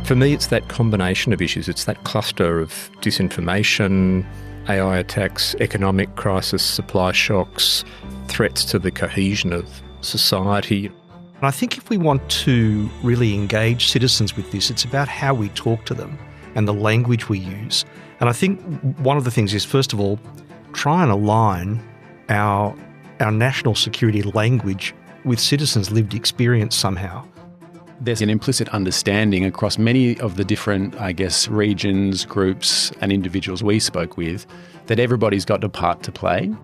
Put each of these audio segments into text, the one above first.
For me, it's that combination of issues. It's that cluster of disinformation, AI attacks, economic crisis, supply shocks, threats to the cohesion of society. And I think if we want to really engage citizens with this, it's about how we talk to them and the language we use. And I think one of the things is, first of all, try and align our national security language with citizens' lived experience somehow. There's an implicit understanding across many of the different, regions, groups and individuals we spoke with that everybody's got a part to play.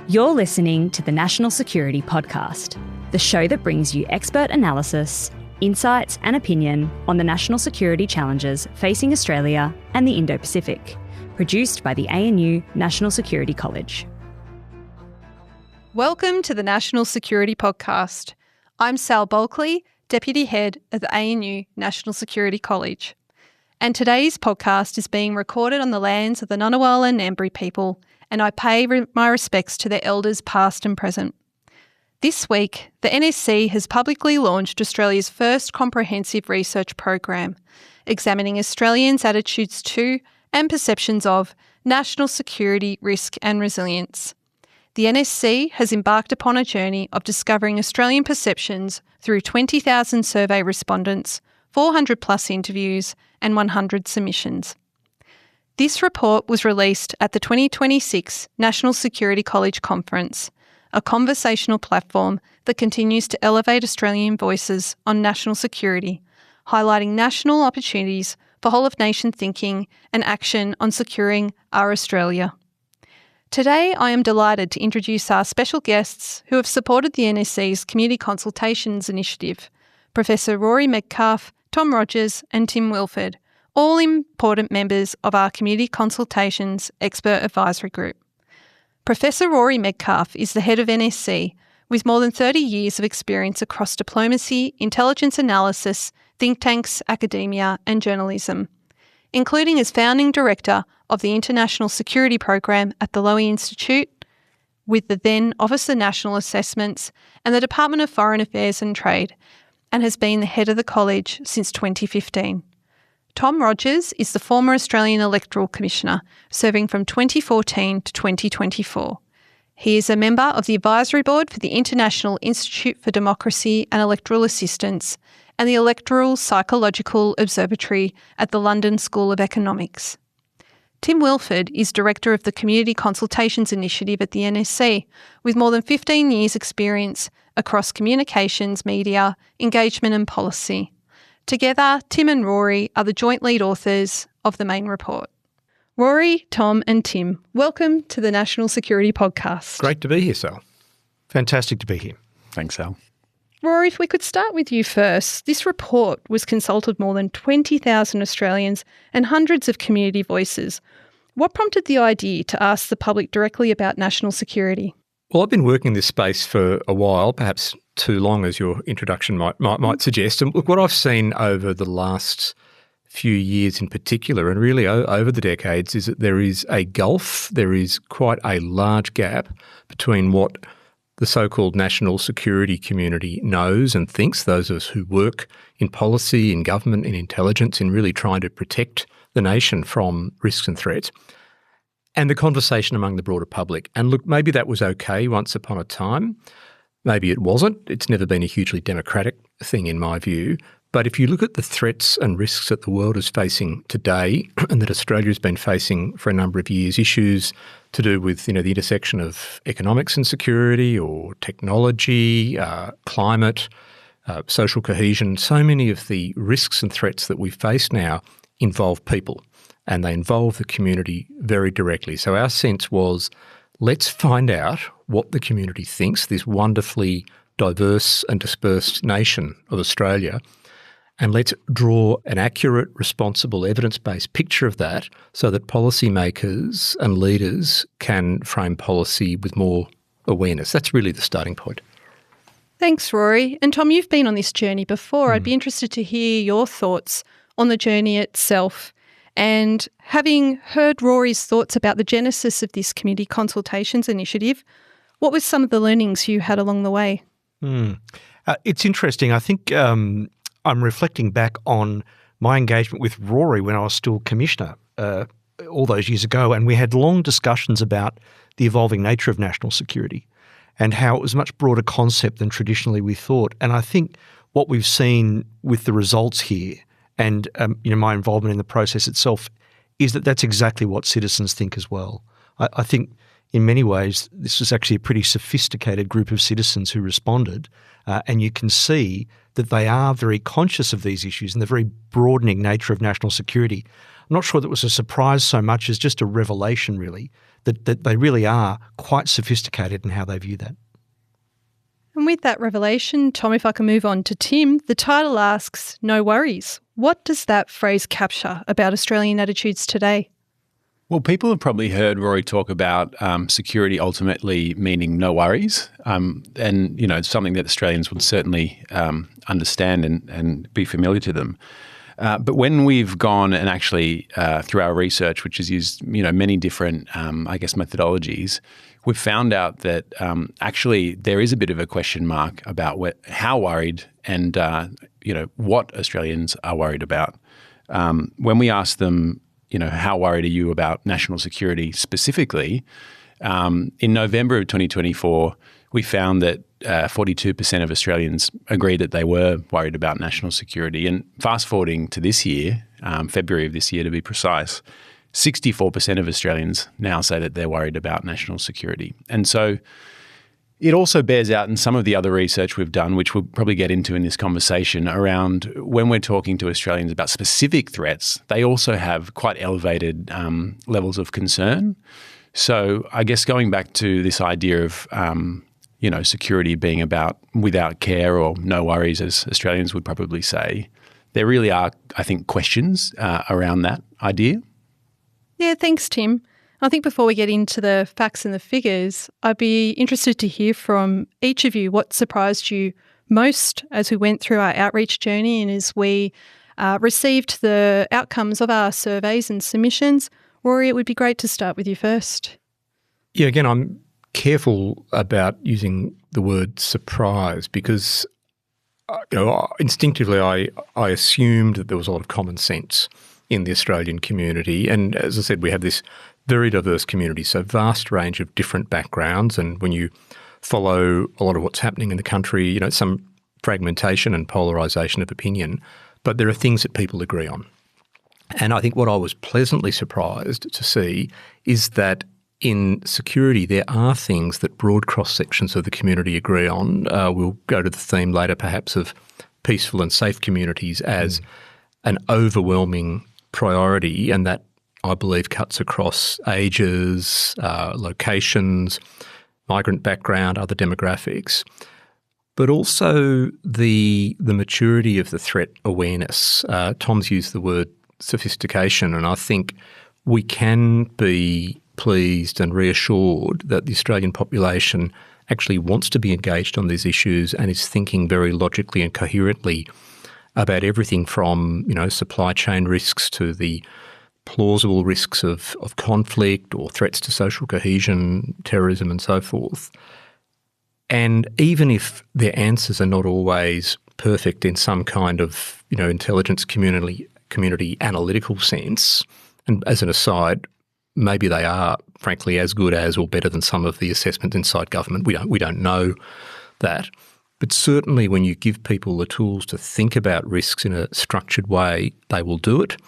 You're listening to the National Security Podcast, the show that brings you expert analysis, insights and opinion on the national security challenges facing Australia and the Indo-Pacific, produced by the ANU National Security College. Welcome to the National Security Podcast. I'm Sally Bulkeley, Deputy Head of the ANU National Security College. And today's podcast is being recorded on the lands of the Ngunnawal and Ngambri people, and I pay my respects to their elders past and present. This week, the NSC has publicly launched Australia's first comprehensive research program, examining Australians' attitudes to and perceptions of national security, risk and resilience. The NSC has embarked upon a journey of discovering Australian perceptions through 20,000 survey respondents, 400 plus interviews and 100 submissions. This report was released at the 2026 National Security College Conference, a conversational platform that continues to elevate Australian voices on national security, highlighting national opportunities for whole-of-nation thinking and action on securing our Australia. Today, I am delighted to introduce our special guests who have supported the NSC's Community Consultations initiative, Professor Rory Medcalf, Tom Rogers and Tim Wilford, all important members of our Community Consultations Expert Advisory Group. Professor Rory Medcalf is the head of NSC with more than 30 years of experience across diplomacy, intelligence analysis, think tanks, academia and journalism, including as founding director of the International Security Program at the Lowy Institute, with the then Office of National Assessments and the Department of Foreign Affairs and Trade, and has been the head of the college since 2015. Tom Rogers is the former Australian Electoral Commissioner, serving from 2014 to 2024. He is a member of the Advisory Board for the International Institute for Democracy and Electoral Assistance and the Electoral Psychological Observatory at the London School of Economics. Tim Wilford is Director of the Community Consultations Initiative at the NSC, with more than 15 years' experience across communications, media, engagement and policy. Together, Tim and Rory are the joint lead authors of the main report. Rory, Tom and Tim, welcome to the National Security Podcast. Great to be here, Sal. Fantastic to be here. Thanks, Sal. Rory, if we could start with you first. This report was consulted more than 20,000 Australians and hundreds of community voices. What prompted the idea to ask the public directly about national security? Well, I've been working in this space for a while, perhaps too long, as your introduction might suggest. And look, what I've seen over the last few years in particular, and really over the decades, is that there is a gulf, there is quite a large gap between what the so-called national security community knows and thinks, those of us who work in policy, in government, in intelligence, in really trying to protect the nation from risks and threats, and the conversation among the broader public. And look, maybe that was okay once upon a time. Maybe it wasn't. It's never been a hugely democratic thing in my view. But if you look at the threats and risks that the world is facing today and that Australia has been facing for a number of years, issues to do with the intersection of economics and security or technology, climate, social cohesion, so many of the risks and threats that we face now involve people and they involve the community very directly. So our sense was, let's find out what the community thinks, this wonderfully diverse and dispersed nation of Australia, and let's draw an accurate, responsible, evidence-based picture of that so that policymakers and leaders can frame policy with more awareness. That's really the starting point. Thanks, Rory. And Tom, you've been on this journey before. I'd be interested to hear your thoughts on the journey itself. And having heard Rory's thoughts about the genesis of this Community Consultations initiative, what were some of the learnings you had along the way? It's interesting. I think I'm reflecting back on my engagement with Rory when I was still Commissioner all those years ago, and we had long discussions about the evolving nature of national security and how it was a much broader concept than traditionally we thought. And I think what we've seen with the results here and my involvement in the process itself is that that's exactly what citizens think as well. I think in many ways this was actually a pretty sophisticated group of citizens who responded, and you can see that they are very conscious of these issues and the very broadening nature of national security. I'm not sure that was a surprise so much as just a revelation, really, that they really are quite sophisticated in how they view that. And with that revelation, Tom, if I can move on to Tim, the title asks, "No worries." What does that phrase capture about Australian attitudes today? Well, people have probably heard Rory talk about security ultimately meaning no worries, and it's something that Australians would certainly understand and be familiar to them. But when we've gone and actually through our research, which has used many different methodologies, we've found out that actually there is a bit of a question mark about how worried and what Australians are worried about. When we ask them, how worried are you about national security specifically? In November of 2024, we found that 42% of Australians agreed that they were worried about national security. And fast forwarding to this year, February of this year to be precise, 64% of Australians now say that they're worried about national security. And so it also bears out in some of the other research we've done, which we'll probably get into in this conversation, around when we're talking to Australians about specific threats, they also have quite elevated levels of concern. So I guess going back to this idea of security being about without care or no worries, as Australians would probably say, there really are, I think, questions around that idea. Yeah, thanks, Tim. I think before we get into the facts and the figures, I'd be interested to hear from each of you what surprised you most as we went through our outreach journey and as we received the outcomes of our surveys and submissions. Rory, it would be great to start with you first. Yeah, again, I'm careful about using the word surprise because instinctively I assumed that there was a lot of common sense in the Australian community. And as I said, we have this very diverse community, so vast range of different backgrounds. And when you follow a lot of what's happening in the country, some fragmentation and polarisation of opinion, but there are things that people agree on. And I think what I was pleasantly surprised to see is that in security, there are things that broad cross-sections of the community agree on. We'll go to the theme later perhaps of peaceful and safe communities as an overwhelming priority, and that I believe cuts across ages, locations, migrant background, other demographics, but also the maturity of the threat awareness. Tom's used the word sophistication, and I think we can be pleased and reassured that the Australian population actually wants to be engaged on these issues and is thinking very logically and coherently about everything from, supply chain risks to the plausible risks of conflict or threats to social cohesion, terrorism and so forth. And even if their answers are not always perfect in some kind of, intelligence community analytical sense, and as an aside, maybe they are frankly as good as or better than some of the assessments inside government. We don't know that. But certainly when you give people the tools to think about risks in a structured way, they will do it.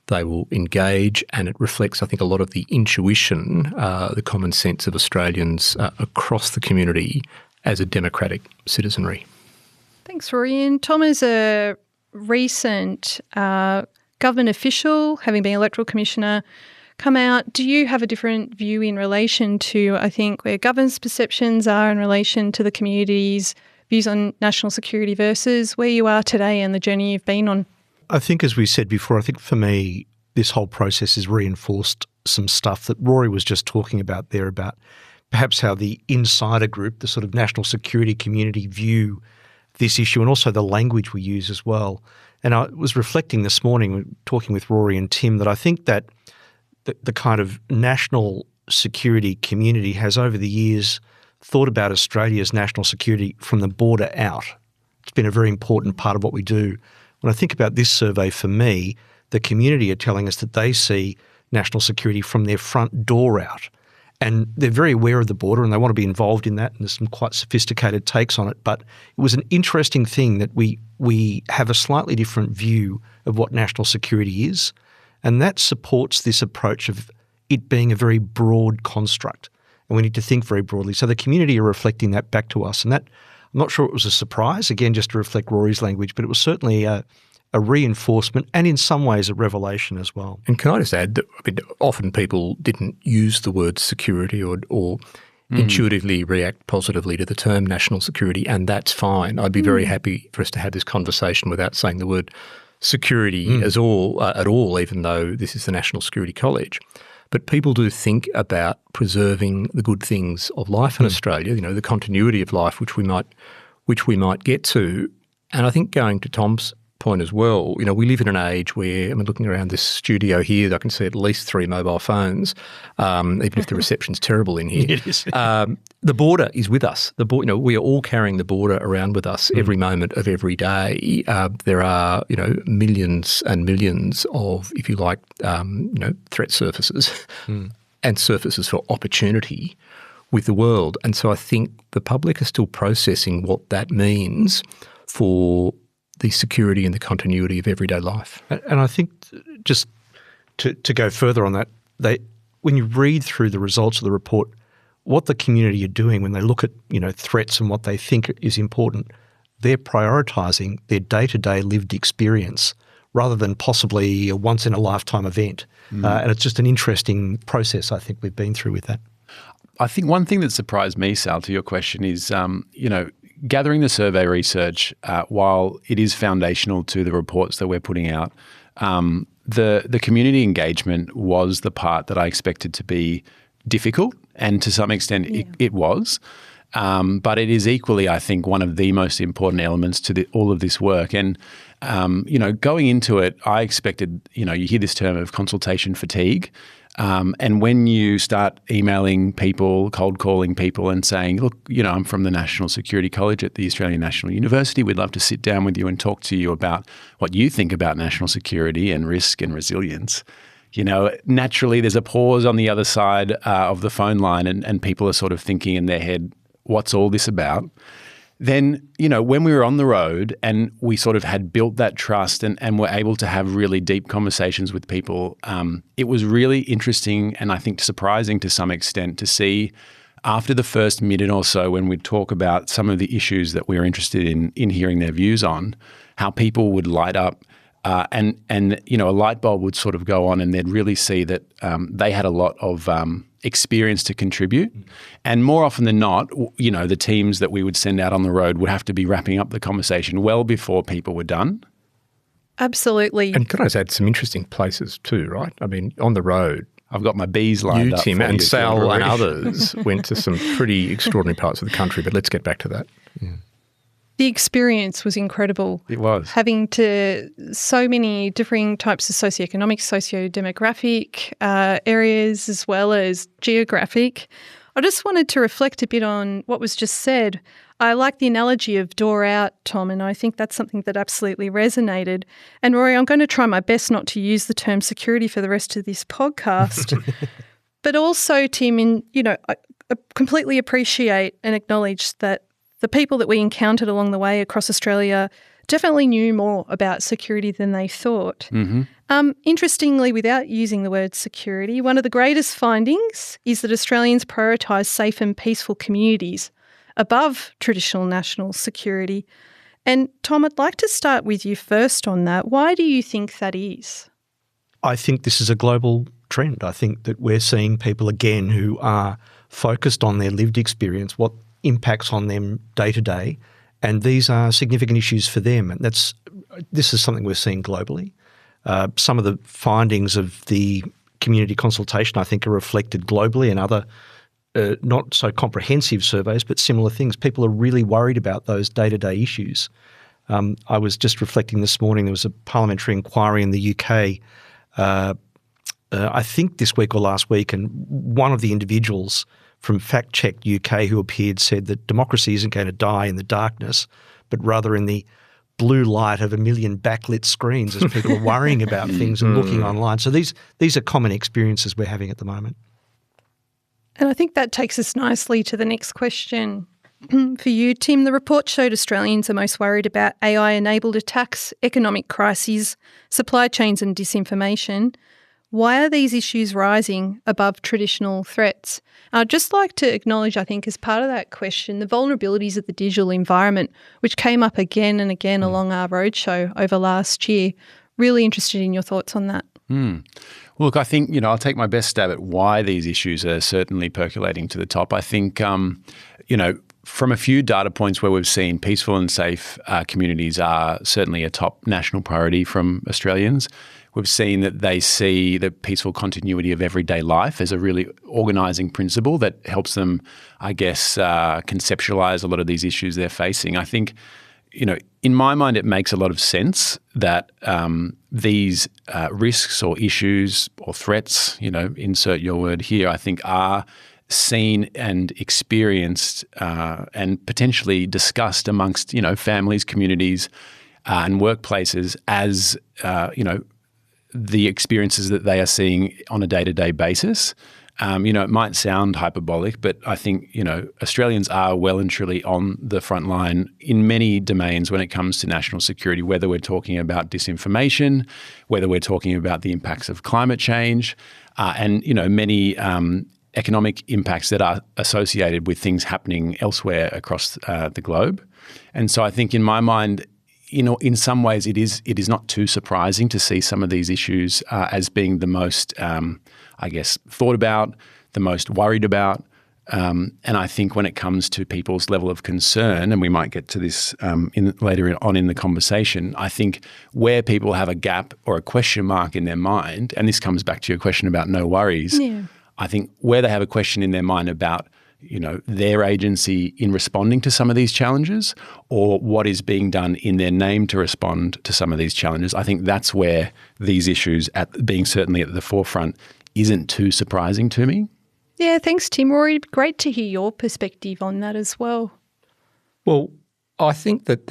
They will engage, and it reflects, I think, a lot of the intuition, the common sense of Australians across the community as a democratic citizenry. Thanks, Rory. And Tom, as a recent government official, having been electoral commissioner, come out, do you have a different view in relation to, I think, where government's perceptions are in relation to the community's views on national security versus where you are today and the journey you've been on? I think, as we said before, I think for me, this whole process has reinforced some stuff that Rory was just talking about there, about perhaps how the insider group, the sort of national security community, view this issue, and also the language we use as well. And I was reflecting this morning, talking with Rory and Tim, that I think that the kind of national security community has over the years thought about Australia's national security from the border out. It's been a very important part of what we do. When I think about this survey, for me, the community are telling us that they see national security from their front door out. And they're very aware of the border and they want to be involved in that, and there's some quite sophisticated takes on it. But it was an interesting thing that we have a slightly different view of what national security is, and that supports this approach of it being a very broad construct, and we need to think very broadly. So the community are reflecting that back to us, and that, I'm not sure it was a surprise, again, just to reflect Rory's language, but it was certainly a reinforcement and in some ways a revelation as well. And can I just add that often people didn't use the word security or intuitively react positively to the term national security, and that's fine. I'd be very happy for us to have this conversation without saying the word security at all, even though this is the National Security College. But people do think about preserving the good things of life in Australia, the continuity of life, which we might get to. And I think going to Tom's point as well, we live in an age where, looking around this studio here, I can see at least 3 mobile phones, even if the reception's terrible in here. It is. The border is with us. We are all carrying the border around with us every moment of every day. There are, millions and millions of, if you like, threat surfaces and surfaces for opportunity with the world. And so I think the public are still processing what that means for the security and the continuity of everyday life. And I think just to go further on that, when you read through the results of the report, what the community are doing when they look at threats and what they think is important, they're prioritising their day-to-day lived experience rather than possibly a once-in-a-lifetime event. And it's just an interesting process I think we've been through with that. I think one thing that surprised me, Sal, to your question is, gathering the survey research, while it is foundational to the reports that we're putting out, the community engagement was the part that I expected to be difficult, and to some extent it was. But it is equally, I think, one of the most important elements to all of this work. And, going into it, I expected, you hear this term of consultation fatigue. And when you start emailing people, cold calling people and saying, look, I'm from the National Security College at the Australian National University. We'd love to sit down with you and talk to you about what you think about national security and risk and resilience. Naturally there's a pause on the other side of the phone line and people are sort of thinking in their head, what's all this about? Then, when we were on the road and we sort of had built that trust and were able to have really deep conversations with people, it was really interesting and I think surprising to some extent to see after the first minute or so when we'd talk about some of the issues that we were interested in hearing their views on, how people would light up and a light bulb would sort of go on and they'd really see that they had a lot of experience to contribute. And more often than not, the teams that we would send out on the road would have to be wrapping up the conversation well before people were done. Absolutely. And could I add some interesting places too, right? On the road, I've got my bees lined up. Tim, and Sal and others went to some pretty extraordinary parts of the country, but let's get back to that. Yeah. The experience was incredible. It was. Having to so many differing types of socioeconomic, socio-demographic areas as well as geographic. I just wanted to reflect a bit on what was just said. I like the analogy of door out, Tom, and I think that's something that absolutely resonated. And Rory, I'm going to try my best not to use the term security for the rest of this podcast. But also, Tim, I completely appreciate and acknowledge that the people that we encountered along the way across Australia definitely knew more about security than they thought. Mm-hmm. Interestingly, without using the word security, one of the greatest findings is that Australians prioritise safe and peaceful communities above traditional national security. And Tom, I'd like to start with you first on that. Why do you think that is? I think this is a global trend. I think that we're seeing people again who are focused on their lived experience, what impacts on them day to day, and these are significant issues for them. And this is something we're seeing globally. Some of the findings of the community consultation, I think, are reflected globally in other not so comprehensive surveys, but similar things. People are really worried about those day-to-day issues. I was just reflecting this morning, there was a parliamentary inquiry in the UK, I think this week or last week, and one of the individuals from Fact Check UK who appeared said that democracy isn't going to die in the darkness, but rather in the blue light of a million backlit screens as people are worrying about things and looking online. So these are common experiences we're having at the moment. And I think that takes us nicely to the next question for you, Tim. The report showed Australians are most worried about AI-enabled attacks, economic crises, supply chains and disinformation. Why are these issues rising above traditional threats? I'd just like to acknowledge, I think, as part of that question, the vulnerabilities of the digital environment, which came up again and again along our roadshow over last year. Really interested in your thoughts on that. Look, I think, I'll take my best stab at why these issues are certainly percolating to the top. I think, from a few data points where we've seen peaceful and safe communities are certainly a top national priority from Australians. We've seen that they see the peaceful continuity of everyday life as a really organising principle that helps them, I guess, conceptualise a lot of these issues they're facing. I think, in my mind, it makes a lot of sense that these risks or issues or threats, insert your word here, I think are seen and experienced and potentially discussed amongst, families, communities and workplaces as, the experiences that they are seeing on a day-to-day basis. It might sound hyperbolic, but I think, Australians are well and truly on the front line in many domains when it comes to national security, whether we're talking about disinformation, whether we're talking about the impacts of climate change, and, many economic impacts that are associated with things happening elsewhere across the globe. And so I think in my mind, in some ways, it is not too surprising to see some of these issues as being the most, thought about, the most worried about. And I think when it comes to people's level of concern, and we might get to this later on in the conversation, I think where people have a gap or a question mark in their mind, and this comes back to your question about no worries, I think where they have a question in their mind about their agency in responding to some of these challenges or what is being done in their name to respond to some of these challenges, I think that's where these issues being certainly at the forefront isn't too surprising to me. Yeah, thanks, Tim. Rory, great to hear your perspective on that as well. Well, I think that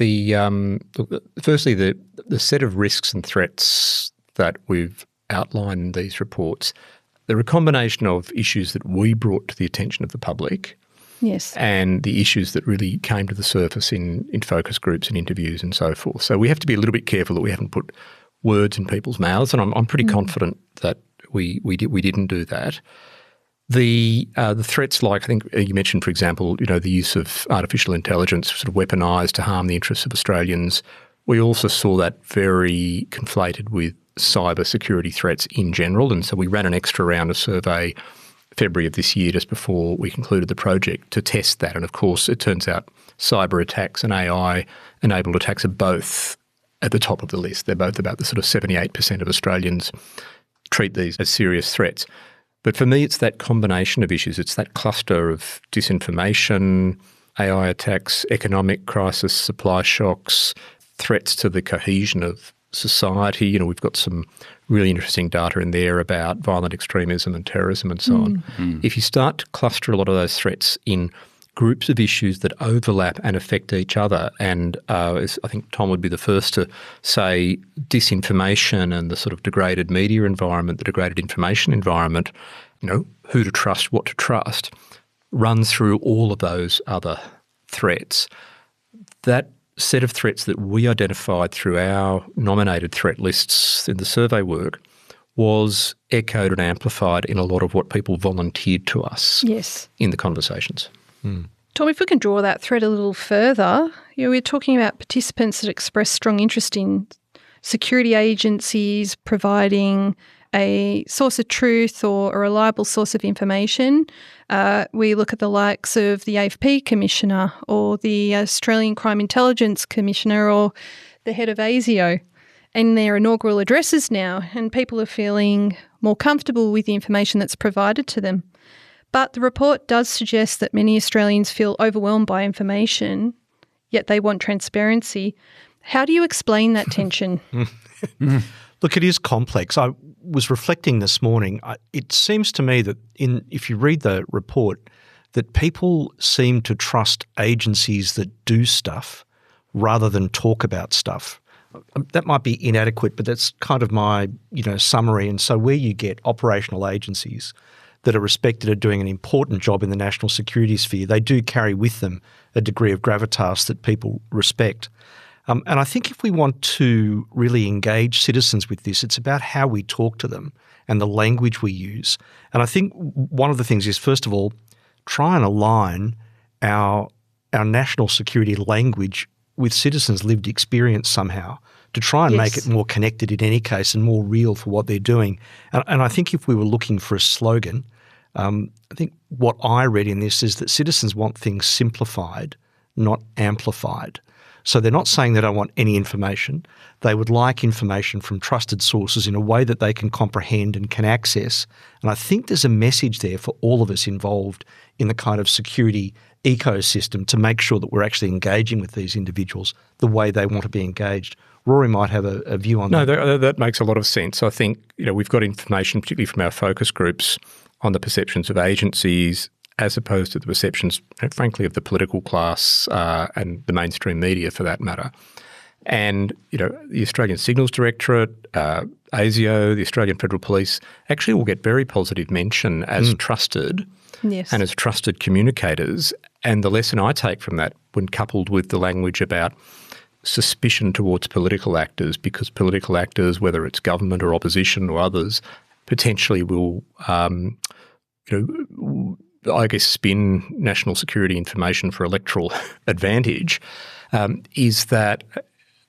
firstly, the set of risks and threats that we've outlined in these reports, they're a combination of issues that we brought to the attention of the public, yes, and the issues that really came to the surface in focus groups and interviews and so forth. So we have to be a little bit careful that we haven't put words in people's mouths, and I'm pretty confident that we didn't do that. The threats, like I think you mentioned, for example, the use of artificial intelligence sort of weaponised to harm the interests of Australians. We also saw that very conflated with cyber security threats in general, and so we ran an extra round of survey February of this year just before we concluded the project to test that. And of course, it turns out cyber attacks and AI-enabled attacks are both at the top of the list. They're both about the sort of 78% of Australians treat these as serious threats. But for me, it's that combination of issues. It's that cluster of disinformation, AI attacks, economic crisis, supply shocks, threats to the cohesion of society. We've got some really interesting data in there about violent extremism and terrorism and so on. If you start to cluster a lot of those threats in groups of issues that overlap and affect each other, and as I think Tom would be the first to say, disinformation and the sort of degraded media environment, the degraded information environment, who to trust, what to trust, runs through all of those other threats. That set of threats that we identified through our nominated threat lists in the survey work was echoed and amplified in a lot of what people volunteered to us in the conversations. Tom, if we can draw that thread a little further, we're talking about participants that express strong interest in security agencies providing a source of truth or a reliable source of information. We look at the likes of the AFP Commissioner or the Australian Crime Intelligence Commissioner or the head of ASIO in their inaugural addresses now, and people are feeling more comfortable with the information that's provided to them. But the report does suggest that many Australians feel overwhelmed by information, yet they want transparency. How do you explain that tension? Look, it is complex. I was reflecting this morning. It seems to me that if you read the report, that people seem to trust agencies that do stuff rather than talk about stuff. That might be inadequate, but that's kind of my, summary. And so where you get operational agencies that are respected at doing an important job in the national security sphere, they do carry with them a degree of gravitas that people respect. And I think if we want to really engage citizens with this, it's about how we talk to them and the language we use. And I think one of the things is, first of all, try and align our national security language with citizens' lived experience somehow, to try and make it more connected in any case and more real for what they're doing. And I think if we were looking for a slogan, I think what I read in this is that citizens want things simplified, not amplified. So they're not saying they don't want any information. They would like information from trusted sources in a way that they can comprehend and can access. And I think there's a message there for all of us involved in the kind of security ecosystem to make sure that we're actually engaging with these individuals the way they want to be engaged. Rory might have a view on that. No, that makes a lot of sense. I think we've got information, particularly from our focus groups, on the perceptions of agencies as opposed to the perceptions, frankly, of the political class and the mainstream media for that matter. And, the Australian Signals Directorate, ASIO, the Australian Federal Police actually will get very positive mention as trusted and as trusted communicators. And the lesson I take from that, when coupled with the language about suspicion towards political actors, because political actors, whether it's government or opposition or others, potentially will, spin national security information for electoral advantage, is that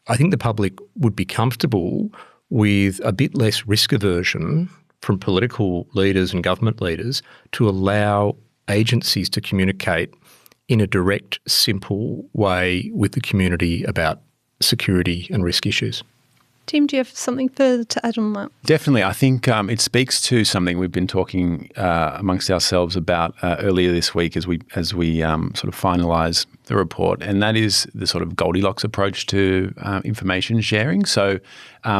I think the public would be comfortable with a bit less risk aversion from political leaders and government leaders to allow agencies to communicate in a direct, simple way with the community about security and risk issues. Tim, do you have something further to add on that? Definitely. I think it speaks to something we've been talking amongst ourselves about earlier this week as we sort of finalise the report, and that is the sort of Goldilocks approach to information sharing. So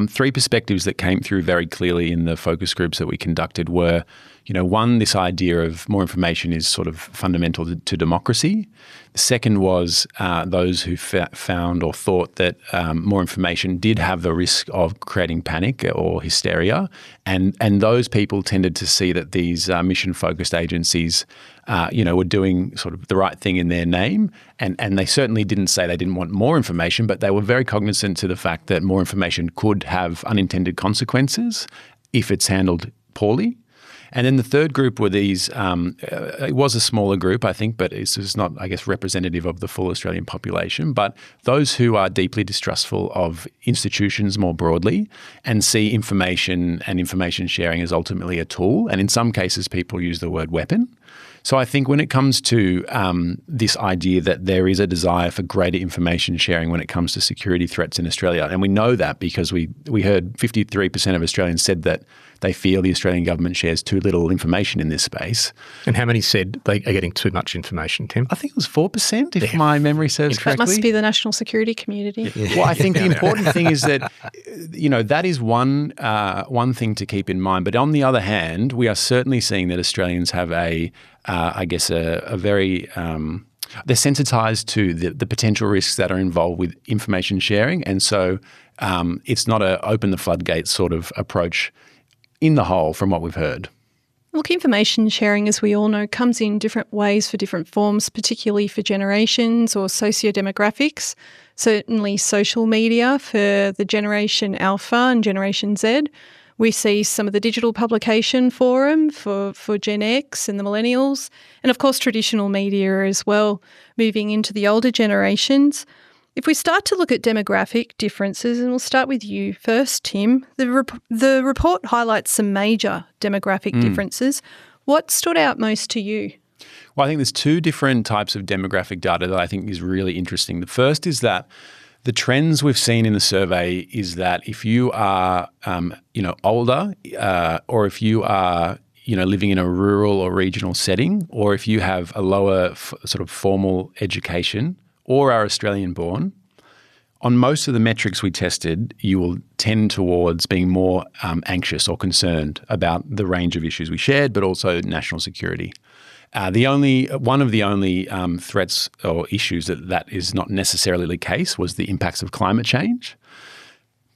3 perspectives that came through very clearly in the focus groups that we conducted were, one, this idea of more information is sort of fundamental to democracy. The second was those who found or thought that more information did have the risk of creating panic or hysteria. And those people tended to see that these mission-focused agencies, were doing sort of the right thing in their name. And they certainly didn't say they didn't want more information, but they were very cognizant to the fact that more information could have unintended consequences if it's handled poorly. And then the third group were these, it was a smaller group, I think, but it's not, I guess, representative of the full Australian population, but those who are deeply distrustful of institutions more broadly and see information and information sharing as ultimately a tool. And in some cases, people use the word weapon. So I think when it comes to this idea that there is a desire for greater information sharing when it comes to security threats in Australia, and we know that because we heard 53% of Australians said that they feel the Australian government shares too little information in this space. And how many said they are getting too much information, Tim? I think it was 4%, if my memory serves correctly. That must be the national security community. Well, I think the important thing is that, that is one thing to keep in mind. But on the other hand, we are certainly seeing that Australians have a very they're sensitised to the potential risks that are involved with information sharing. And so it's not a open the floodgates sort of approach in the whole from what we've heard. Look, information sharing, as we all know, comes in different ways for different forms, particularly for generations or socio-demographics. Certainly social media for the Generation Alpha and Generation Z. We see some of the digital publication forum for Gen X and the millennials, and of course traditional media as well, moving into the older generations. If we start to look at demographic differences, and we'll start with you first, Tim, the report highlights some major demographic differences. What stood out most to you? Well, I think there's 2 different types of demographic data that I think is really interesting. The first is that the trends we've seen in the survey is that if you are, older, or if you are, living in a rural or regional setting, or if you have a lower sort of formal education or are Australian born, on most of the metrics we tested, you will tend towards being more anxious or concerned about the range of issues we shared, but also national security. One of the only threats or issues that is not necessarily the case was the impacts of climate change.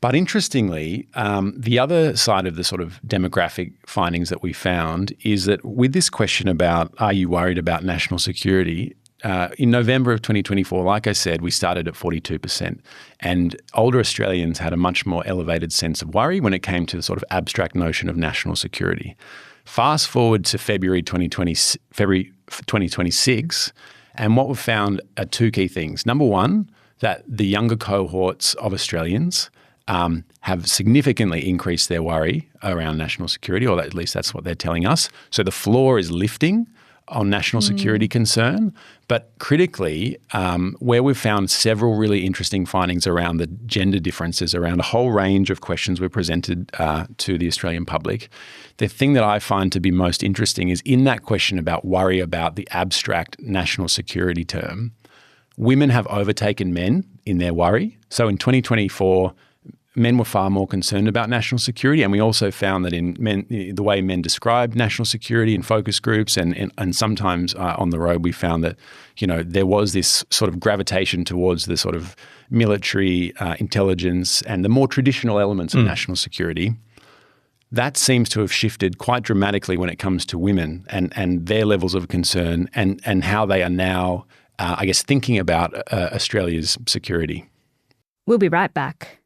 But interestingly, the other side of the sort of demographic findings that we found is that with this question about, are you worried about national security, in November of 2024, like I said, we started at 42%, and older Australians had a much more elevated sense of worry when it came to the sort of abstract notion of national security. Fast forward to February 2026, and what we've found are two key things. Number one, that the younger cohorts of Australians have significantly increased their worry around national security, or at least that's what they're telling us. So the floor is lifting on national security concern. But critically, where we've found several really interesting findings around the gender differences, around a whole range of questions we presented to the Australian public, the thing that I find to be most interesting is in that question about worry about the abstract national security term, women have overtaken men in their worry. So in 2024, men were far more concerned about national security, and we also found that in men, the way men described national security in focus groups and sometimes on the road, we found that there was this sort of gravitation towards the sort of military intelligence and the more traditional elements of national security. That seems to have shifted quite dramatically when it comes to women and their levels of concern and how they are now, thinking about Australia's security. We'll be right back.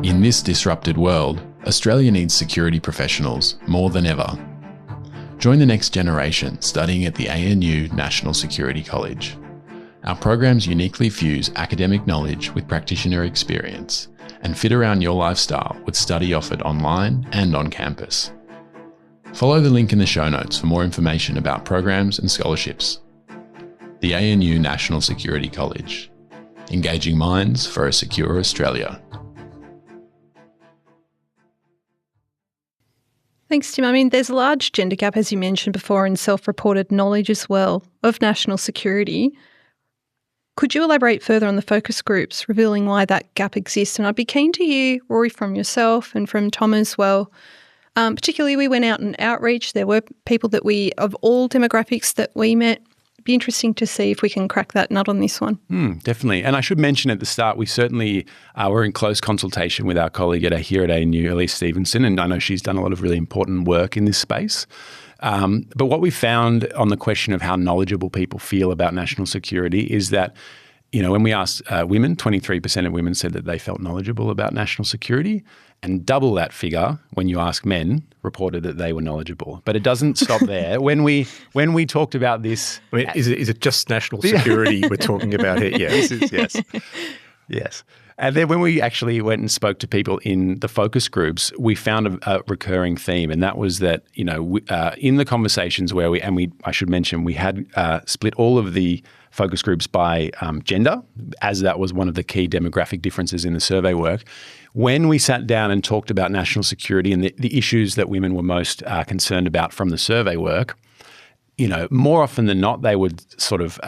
In this disrupted world, Australia needs security professionals more than ever. Join the next generation studying at the ANU National Security College. Our programs uniquely fuse academic knowledge with practitioner experience and fit around your lifestyle with study offered online and on campus. Follow the link in the show notes for more information about programs and scholarships. The ANU National Security College. Engaging minds for a secure Australia. Thanks, Tim. I mean, there's a large gender gap, as you mentioned before, in self-reported knowledge as well of national security. Could you elaborate further on the focus groups, revealing why that gap exists? And I'd be keen to hear, Rory, from yourself and from Tom as well. Particularly, we went out and outreach. There were people of all demographics that we met. Be interesting to see if we can crack that nut on this one. Definitely. And I should mention at the start, we certainly were in close consultation with our colleague here at ANU, Elise Stevenson, and I know she's done a lot of really important work in this space. But what we found on the question of how knowledgeable people feel about national security is that, when we asked women, 23% of women said that they felt knowledgeable about national security, and double that figure when you ask men reported that they were knowledgeable. But it doesn't stop there. When we talked about this, I mean, is it just national security we're talking about here? Yes. Yes. And then when we actually went and spoke to people in the focus groups, we found a recurring theme, and that was that in the conversations where I should mention we had split all of the focus groups by gender, as that was one of the key demographic differences in the survey work. When we sat down and talked about national security and the issues that women were most concerned about from the survey work, more often than not, they would sort of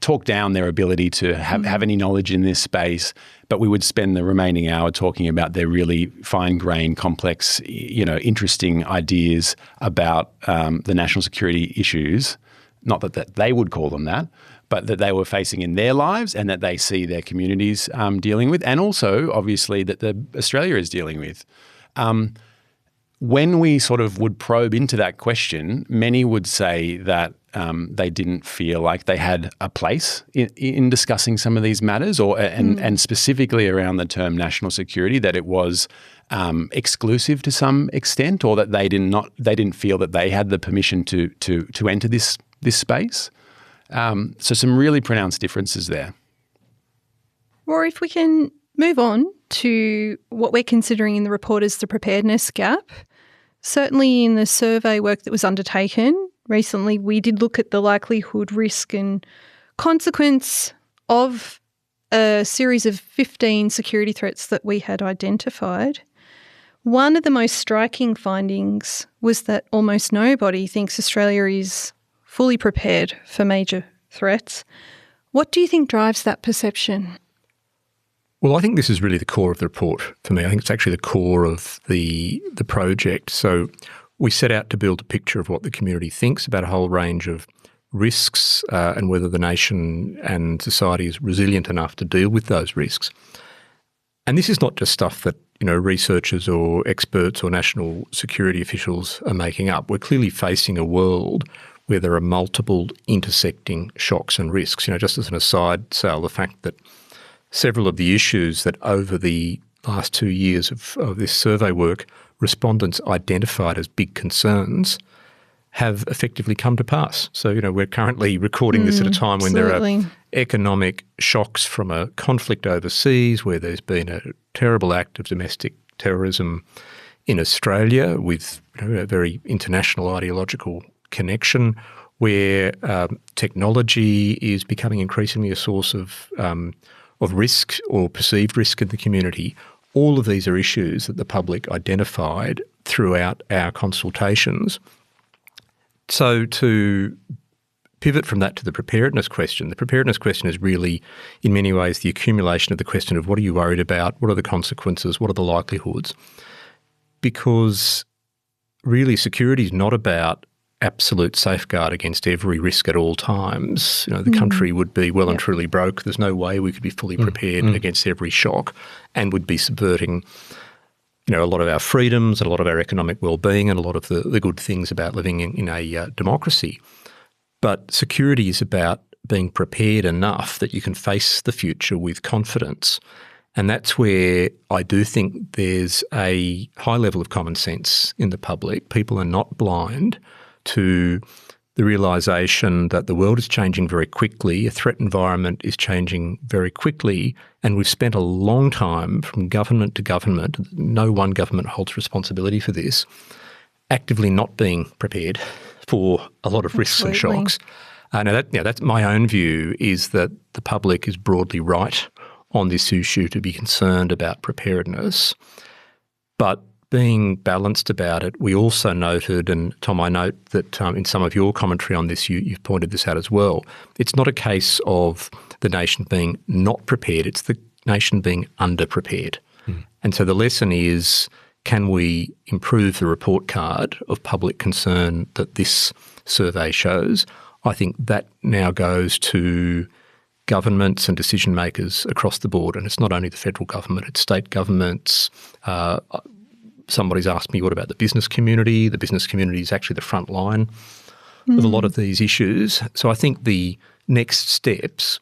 talk down their ability to have any knowledge in this space, but we would spend the remaining hour talking about their really fine-grained, complex, interesting ideas about the national security issues. Not that they would call them that, but that they were facing in their lives and that they see their communities dealing with, and also, obviously, that Australia is dealing with. When we sort of would probe into that question, many would say that they didn't feel like they had a place in discussing some of these matters, and specifically around the term national security, that it was exclusive to some extent, or that they didn't feel that they had the permission to enter this space. So some really pronounced differences there. Rory, if we can move on to what we're considering in the report as the preparedness gap. Certainly in the survey work that was undertaken recently, we did look at the likelihood, risk and consequence of a series of 15 security threats that we had identified. One of the most striking findings was that almost nobody thinks Australia is fully prepared for major threats. What do you think drives that perception? Well, I think this is really the core of the report for me. I think it's actually the core of the project. So We set out to build a picture of what the community thinks about a whole range of risks and whether the nation and society is resilient enough to deal with those risks. And this is not just stuff that researchers or experts or national security officials are making up. We're clearly facing a world where there are multiple intersecting shocks and risks. Just as an aside, Sal, the fact that several of the issues that over the last 2 years of this survey work respondents identified as big concerns have effectively come to pass. So, we're currently recording this at a time when there are economic shocks from a conflict overseas, where there's been a terrible act of domestic terrorism in Australia with a very international ideological connection, where technology is becoming increasingly a source of risk or perceived risk in the community. All of these are issues that the public identified throughout our consultations. So to pivot from that to the preparedness question is really, in many ways, the accumulation of the question of what are you worried about, what are the consequences, what are the likelihoods? Because really security is not about absolute safeguard against every risk at all times. The country would be well and truly broke. There's no way we could be fully prepared against every shock, and would be subverting a lot of our freedoms, a lot of our economic well-being, and a lot of the good things about living in a democracy. But security is about being prepared enough that you can face the future with confidence. And that's where I do think there's a high level of common sense in the public. People are not blind to the realisation that the world is changing very quickly, a threat environment is changing very quickly, and we've spent a long time from government to government, no one government holds responsibility for this, actively not being prepared for a lot of risks and shocks. Now that's my own view, is that the public is broadly right on this issue to be concerned about preparedness. But being balanced about it, we also noted, and Tom, I note that in some of your commentary on this, you've pointed this out as well, it's not a case of the nation being not prepared, it's the nation being underprepared. And so the lesson is, can we improve the report card of public concern that this survey shows? I think that now goes to governments and decision makers across the board, and it's not only the federal government, it's state governments. Somebody's asked me, what about the business community? The business community is actually the front line of a lot of these issues. So I think the next steps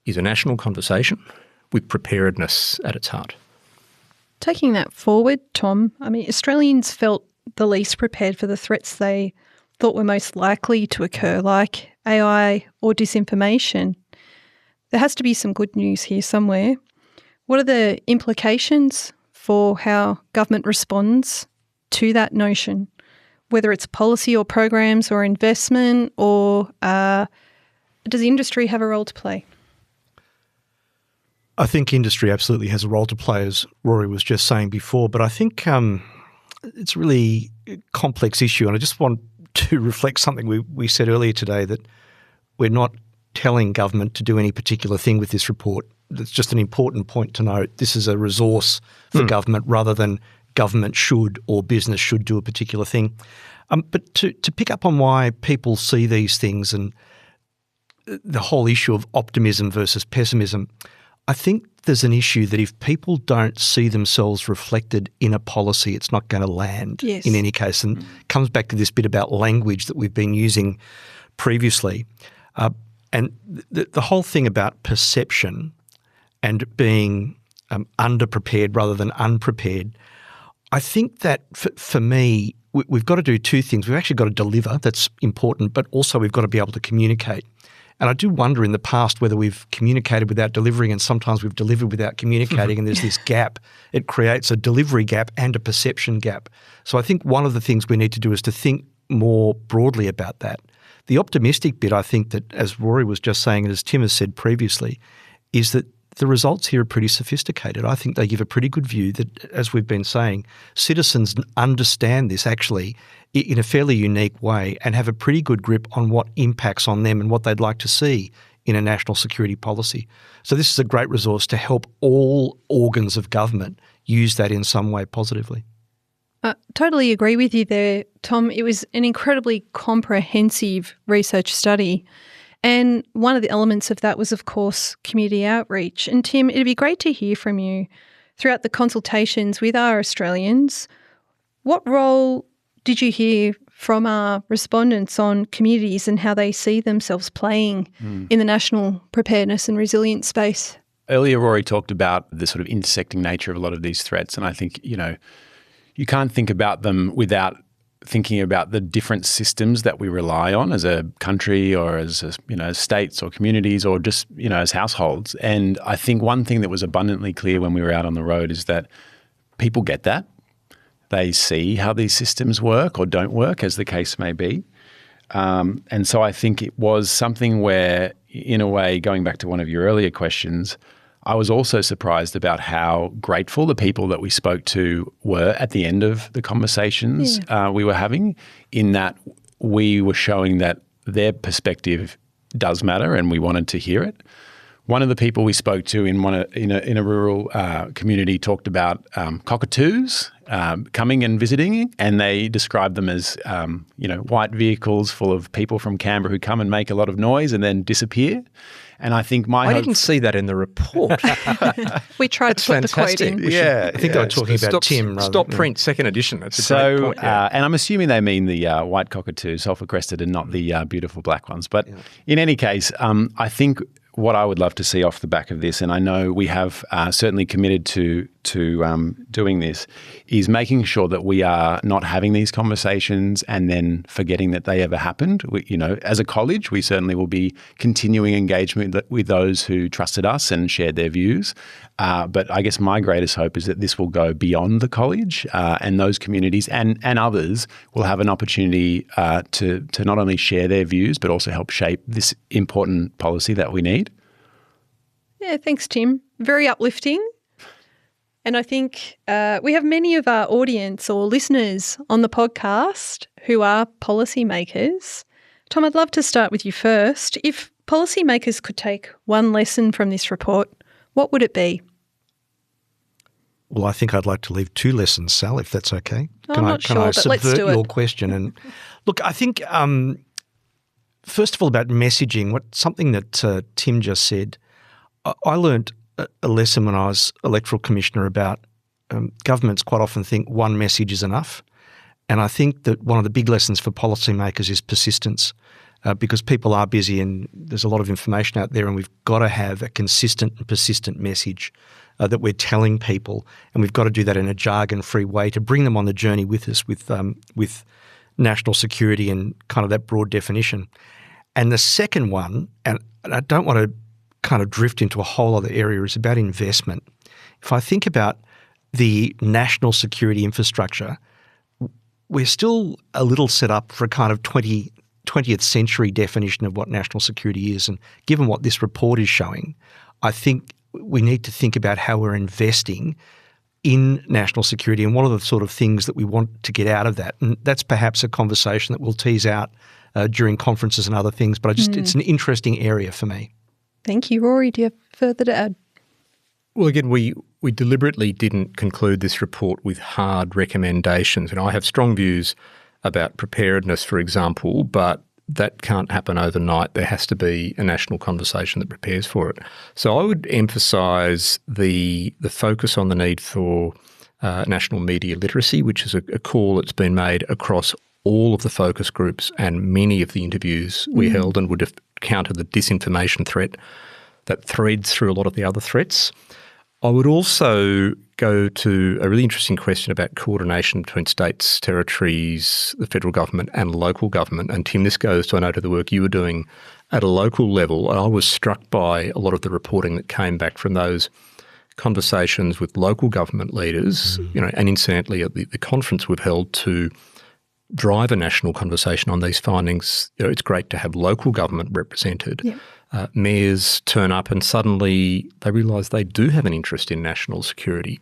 is a national conversation with preparedness at its heart. Taking that forward, Tom, Australians felt the least prepared for the threats they thought were most likely to occur, like AI or disinformation. There has to be some good news here somewhere. What are the implications for how government responds to that notion, whether it's policy or programs or investment, or does industry have a role to play? I think industry absolutely has a role to play, as Rory was just saying before, but I think it's a really complex issue, and I just want to reflect something we said earlier today, that we're not telling government to do any particular thing with this report. That's just an important point to note. This is a resource for government rather than government should or business should do a particular thing. But to pick up on why people see these things and the whole issue of optimism versus pessimism, I think there's an issue that if people don't see themselves reflected in a policy, it's not going to land in any case. And it comes back to this bit about language that we've been using previously. And the whole thing about perception and being underprepared rather than unprepared, I think that for me, we've got to do two things. We've actually got to deliver, that's important, but also we've got to be able to communicate. And I do wonder in the past whether we've communicated without delivering, and sometimes we've delivered without communicating, and there's this gap. It creates a delivery gap and a perception gap. So I think one of the things we need to do is to think more broadly about that. The optimistic bit, I think that, as Rory was just saying and as Tim has said previously, is that the results here are pretty sophisticated. I think they give a pretty good view that, as we've been saying, citizens understand this actually in a fairly unique way and have a pretty good grip on what impacts on them and what they'd like to see in a national security policy. So this is a great resource to help all organs of government use that in some way positively. Totally agree with you there, Tom. It was an incredibly comprehensive research study. And one of the elements of that was, of course, community outreach. And Tim, it'd be great to hear from you throughout the consultations with our Australians. What role did you hear from our respondents on communities and how they see themselves playing in the national preparedness and resilience space? Earlier, Rory talked about the sort of intersecting nature of a lot of these threats. And I think, you can't think about them without thinking about the different systems that we rely on as a country or as states or communities or just, as households. And I think one thing that was abundantly clear when we were out on the road is that people get that. They see how these systems work or don't work, as the case may be. And so I think it was something where, in a way, going back to one of your earlier questions, I was also surprised about how grateful the people that we spoke to were at the end of the conversations we were having, in that we were showing that their perspective does matter and we wanted to hear it. One of the people we spoke to in a rural community talked about cockatoos coming and visiting, and they described them as white vehicles full of people from Canberra who come and make a lot of noise and then disappear. And I think I didn't see that in the report. We tried to put the quote in. I think they were talking about Tim. Stop print, second edition. That's a great point. And I'm assuming they mean the white cockatoos, sulphur-crested, and not the beautiful black ones. But in any case, I think what I would love to see off the back of this, and I know we have certainly committed to doing this, is making sure that we are not having these conversations and then forgetting that they ever happened. As a college, we certainly will be continuing engagement with those who trusted us and shared their views. But I guess my greatest hope is that this will go beyond the college, and those communities and others will have an opportunity to not only share their views but also help shape this important policy that we need. Yeah, thanks, Tim. Very uplifting. And I think we have many of our audience or listeners on the podcast who are policymakers. Tom, I'd love to start with you first. If policymakers could take one lesson from this report, what would it be? Well, I think I'd like to leave two lessons, Sal, if that's okay. Can I subvert your question? And look, I think first of all about messaging, something that Tim just said. I learned a lesson when I was electoral commissioner about governments quite often think one message is enough. And I think that one of the big lessons for policymakers is persistence, because people are busy and there's a lot of information out there, and we've got to have a consistent and persistent message that we're telling people, and we've got to do that in a jargon-free way to bring them on the journey with us with national security and kind of that broad definition. And the second one, and I don't want to kind of drift into a whole other area, is about investment. If I think about the national security infrastructure, we're still a little set up for a kind of 20th century definition of what national security is. And given what this report is showing, I think we need to think about how we're investing in national security and what are the sort of things that we want to get out of that. And that's perhaps a conversation that we'll tease out during conferences and other things, but it's an interesting area for me. Thank you. Rory, do you have further to add? Well, again, we deliberately didn't conclude this report with hard recommendations. And I have strong views about preparedness, for example, but that can't happen overnight. There has to be a national conversation that prepares for it. So I would emphasise the focus on the need for national media literacy, which is a call that's been made across all of the focus groups and many of the interviews we held, and would have countered the disinformation threat that threads through a lot of the other threats. I would also go to a really interesting question about coordination between states, territories, the federal government and local government. And Tim, this goes to, I know, to the work you were doing at a local level. I was struck by a lot of the reporting that came back from those conversations with local government leaders, and incidentally at the conference we've held to drive a national conversation on these findings. It's great to have local government represented. Yep. Mayors turn up and suddenly they realise they do have an interest in national security.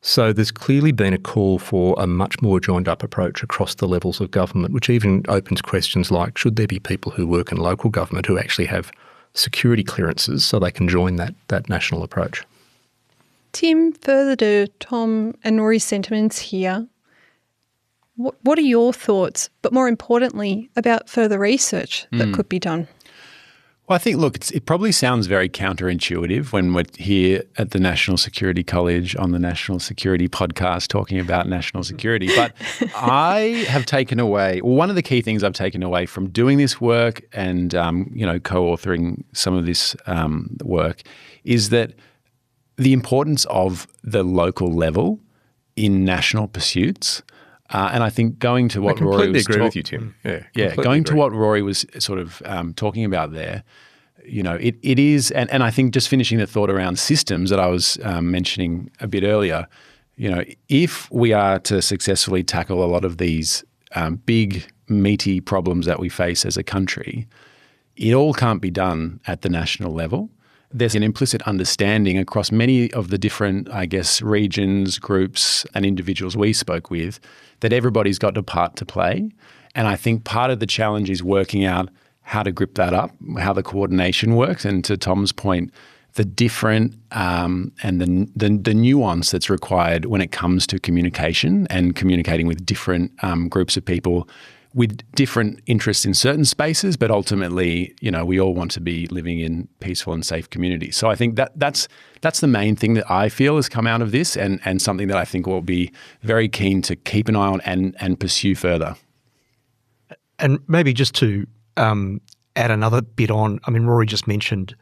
So there's clearly been a call for a much more joined-up approach across the levels of government, which even opens questions like, should there be people who work in local government who actually have security clearances so they can join that national approach? Tim, further to Tom and Rory's sentiments here, What are your thoughts, but more importantly, about further research that could be done? Well, I think, look, it probably sounds very counterintuitive when we're here at the National Security College on the National Security Podcast talking about national security. But I have taken away, one of the key things I've taken away from doing this work and, co-authoring some of this work is that the importance of the local level in national pursuits. And I think going to what Rory was agree with you, Tim. Going to what Rory was sort of talking about there, it is, and I think just finishing the thought around systems that I was mentioning a bit earlier, if we are to successfully tackle a lot of these big, meaty problems that we face as a country, it all can't be done at the national level. There's an implicit understanding across many of the different, regions, groups and individuals we spoke with that everybody's got a part to play. And I think part of the challenge is working out how to grip that up, how the coordination works. And to Tom's point, the different and the nuance that's required when it comes to communication and communicating with different groups of people with different interests in certain spaces, but ultimately, we all want to be living in peaceful and safe communities. So I think that's the main thing that I feel has come out of this and something that I think we'll be very keen to keep an eye on and pursue further. And maybe just to add another bit on, Rory just mentioned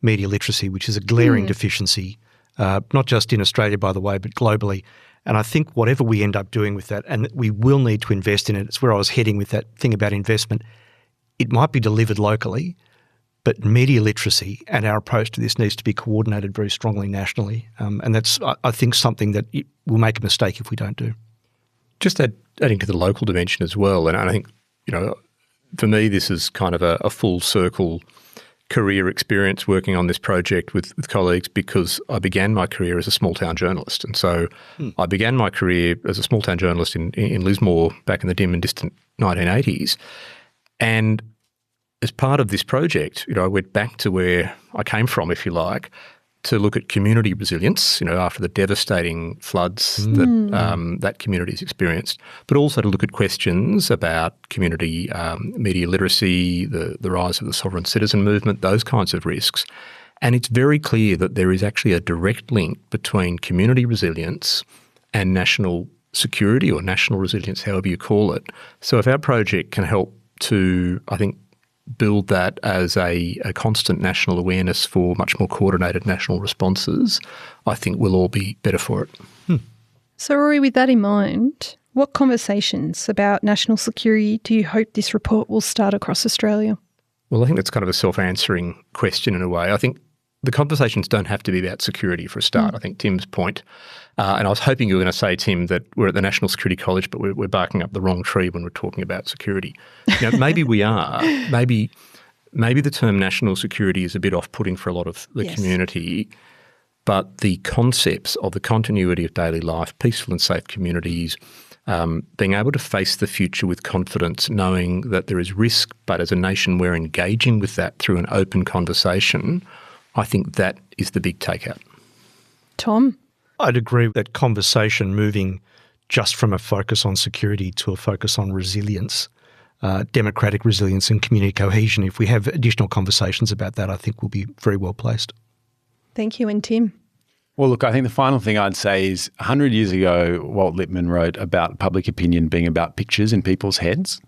media literacy, which is a glaring deficiency, not just in Australia, by the way, but globally. And I think whatever we end up doing with that, and we will need to invest in it, it's where I was heading with that thing about investment, it might be delivered locally, but media literacy and our approach to this needs to be coordinated very strongly nationally. And that's, I think, something that we'll make a mistake if we don't do. Just adding to the local dimension as well, and I think, for me, this is kind of a full circle career experience working on this project with colleagues because I began my career as a small-town journalist. And so I began my career as a small-town journalist in Lismore back in the dim and distant 1980s. And as part of this project, I went back to where I came from, if you like, to look at community resilience, after the devastating floods that community's experienced, but also to look at questions about community media literacy, the rise of the sovereign citizen movement, those kinds of risks. And it's very clear that there is actually a direct link between community resilience and national security or national resilience, however you call it. So if our project can help to, I think, build that as a constant national awareness for much more coordinated national responses, I think we'll all be better for it. So, Rory, with that in mind, what conversations about national security do you hope this report will start across Australia? Well, I think that's kind of a self-answering question in a way. I think the conversations don't have to be about security for a start. I think Tim's point, and I was hoping you were going to say, Tim, that we're at the National Security College, but we're barking up the wrong tree when we're talking about security. Maybe we are. Maybe the term national security is a bit off-putting for a lot of the community, but the concepts of the continuity of daily life, peaceful and safe communities, being able to face the future with confidence, knowing that there is risk, but as a nation we're engaging with that through an open conversation, I think that is the big takeout. Tom? I'd agree with that conversation moving just from a focus on security to a focus on resilience, democratic resilience and community cohesion. If we have additional conversations about that, I think we'll be very well placed. Thank you. And Tim? Well, look, I think the final thing I'd say is 100 years ago, Walt Lippmann wrote about public opinion being about pictures in people's heads.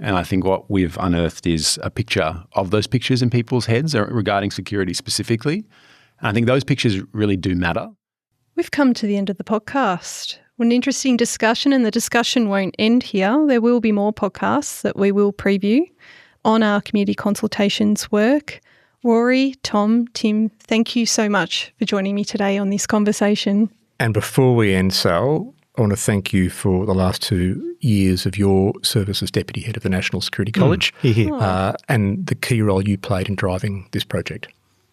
And I think what we've unearthed is a picture of those pictures in people's heads regarding security specifically. And I think those pictures really do matter. We've come to the end of the podcast. An interesting discussion, and the discussion won't end here. There will be more podcasts that we will preview on our community consultations work. Rory, Tom, Tim, thank you so much for joining me today on this conversation. And before we end, Sal, I want to thank you for the last 2 years of your service as Deputy Head of the National Security College and the key role you played in driving this project.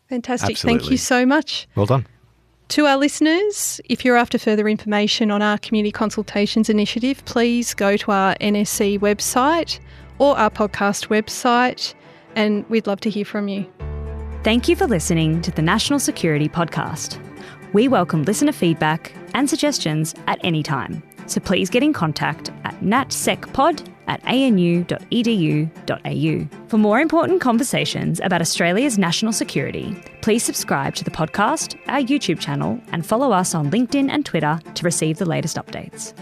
Fantastic. Absolutely. Thank you so much. Well done. To our listeners, if you're after further information on our Community Consultations initiative, please go to our NSC website or our podcast website, and we'd love to hear from you. Thank you for listening to the National Security Podcast. We welcome listener feedback and suggestions at any time. so please get in contact at natsecpod@anu.edu.au. For more important conversations about Australia's national security, please subscribe to the podcast, our YouTube channel, and follow us on LinkedIn and Twitter to receive the latest updates.